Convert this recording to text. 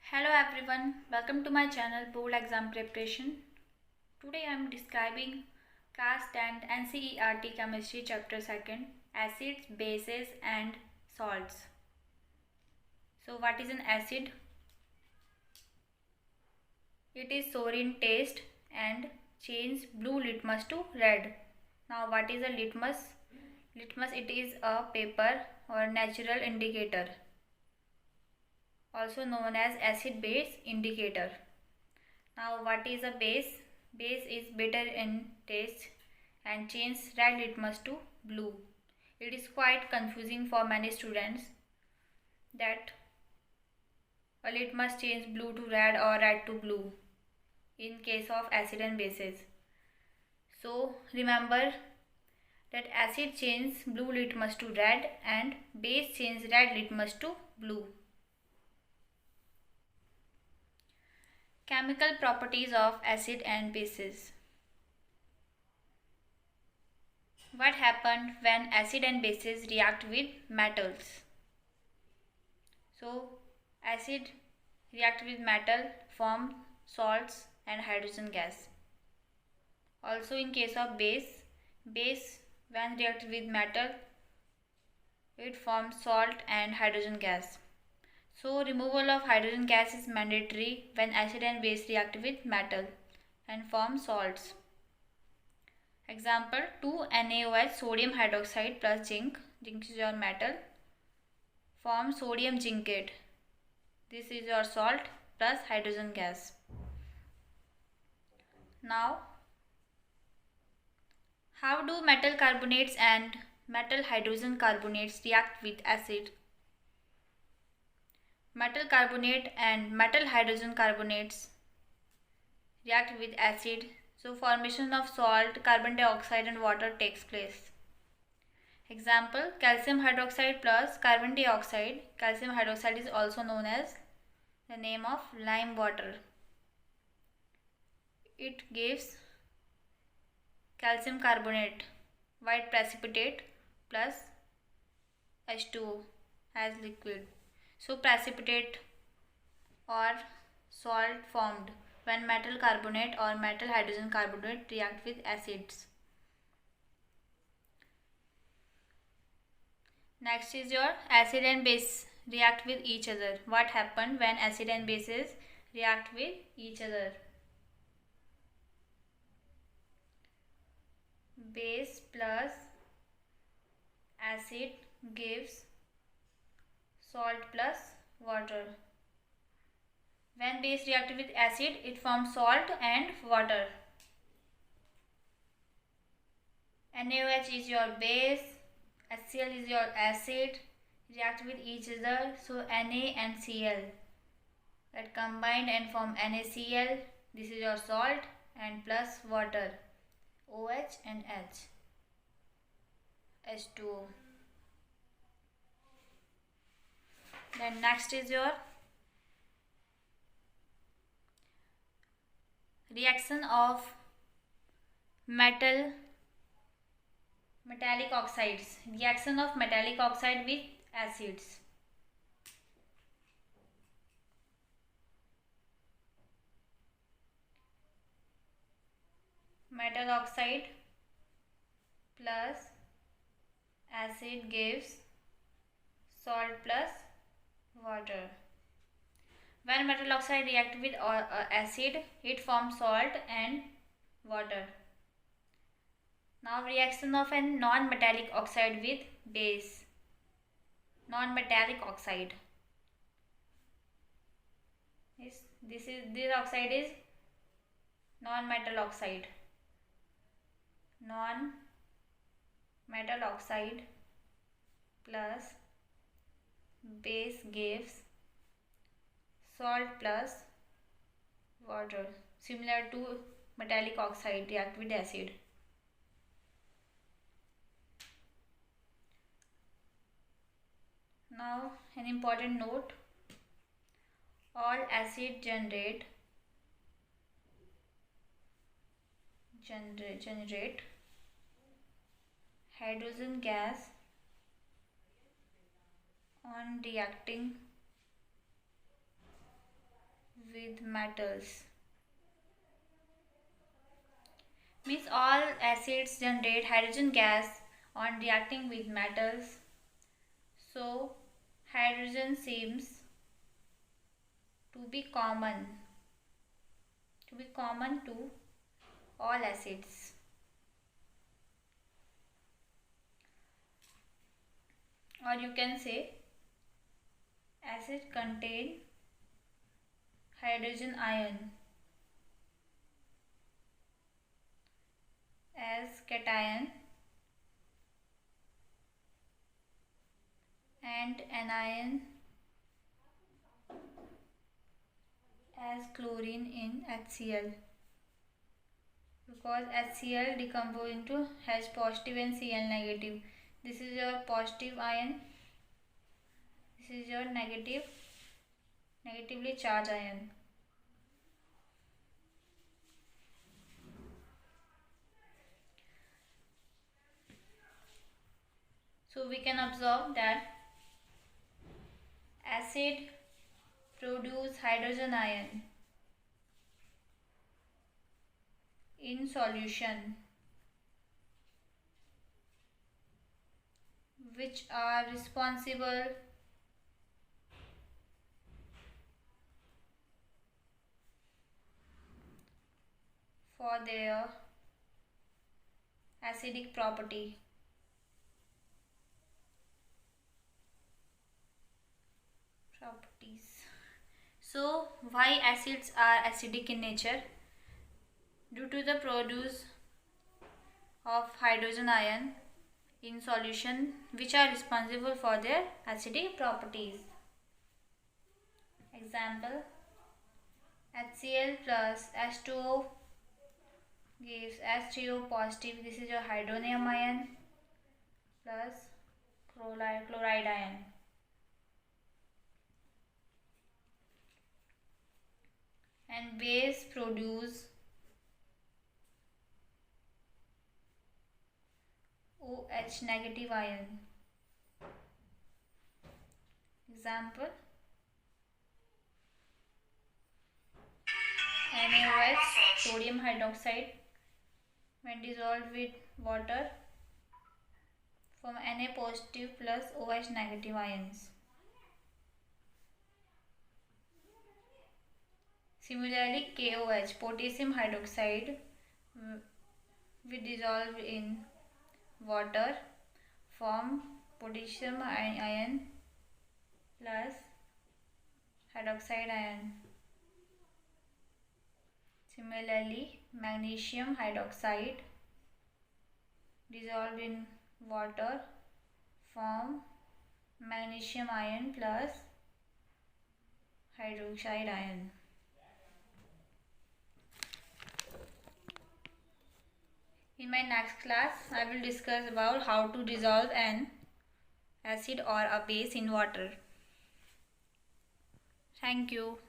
Hello everyone, welcome to my channel Board Exam Preparation. Today I am describing Class 10 NCERT Chemistry Chapter 2 Acids, Bases and Salts. So what is an acid? It is sour in taste and changes blue litmus to red. Now what is a litmus? Litmus, it is a paper or natural indicator, also known as acid base indicator. Now what is a base? Base is bitter in taste and changes red litmus to blue. It is quite confusing for many students that a litmus change blue to red or red to blue in case of acid and bases. So remember that acid changes blue litmus to red and base changes red litmus to blue. Chemical properties of acid and bases. What happens when acid and bases react with metals? So acid react with metal, form salts and hydrogen gas. Also in case of base when react with metal, it forms salt and hydrogen gas. So removal of hydrogen gas is mandatory when acid and base react with metal and form salts. Example 2NaOH sodium hydroxide plus zinc is your metal, form sodium zincate. This is your salt plus hydrogen gas. Now how do metal carbonates and metal hydrogen carbonates react with acid? Metal carbonate and metal hydrogen carbonates react with acid, so formation of salt, carbon dioxide and water takes place. Example calcium hydroxide plus carbon dioxide. Calcium hydroxide is also known as the name of lime water. It gives calcium carbonate, white precipitate plus H2O as liquid. So precipitate or salt formed when metal carbonate or metal hydrogen carbonate react with acids. Next is your acid and base react with each other. What happened when acid and bases react with each other? Base plus acid gives salt plus water. When base reacts with acid, it forms salt and water. NaOH is your base, HCl is your acid, react with each other, so Na and Cl that combined and form NaCl. This is your salt and plus water, OH and H, H2O. Then next is your reaction of metallic oxides. Reaction of metallic oxide with acids. Metal oxide plus acid gives salt plus water. When metal oxide reacts with acid, it forms salt and water. Now reaction of a non-metallic oxide with base. Non-metallic oxide. This oxide is non-metal oxide. Non-metal oxide plus base gives salt plus water, similar to metallic oxide react with acid. Now an important note, all acid generate hydrogen gas on reacting with metals. Means all acids generate hydrogen gas on reacting with metals. So hydrogen seems to be common to all acids. Or you can say acid contain hydrogen ion as cation and anion as chlorine in HCl, because HCl decompose into H positive and Cl negative. This is your positive ion, this is your negatively charged ion. So we can observe that acid produce hydrogen ion in solution, which are responsible for their acidic properties. So why acids are acidic in nature? Due to the produce of hydrogen ion in solution, which are responsible for their acidic properties. Example, HCl plus H2O gives H3O positive, this is your hydronium ion, plus chloride ion. And base produce OH negative ion. Example, NaOH, sodium hydroxide, when dissolved with water, form Na positive plus OH negative ions. Similarly, KOH, potassium hydroxide, we dissolve in water, form potassium ion plus hydroxide ion. Similarly, magnesium hydroxide dissolved in water, form magnesium ion plus hydroxide ion. In my next class, I will discuss about how to dissolve an acid or a base in water. Thank you.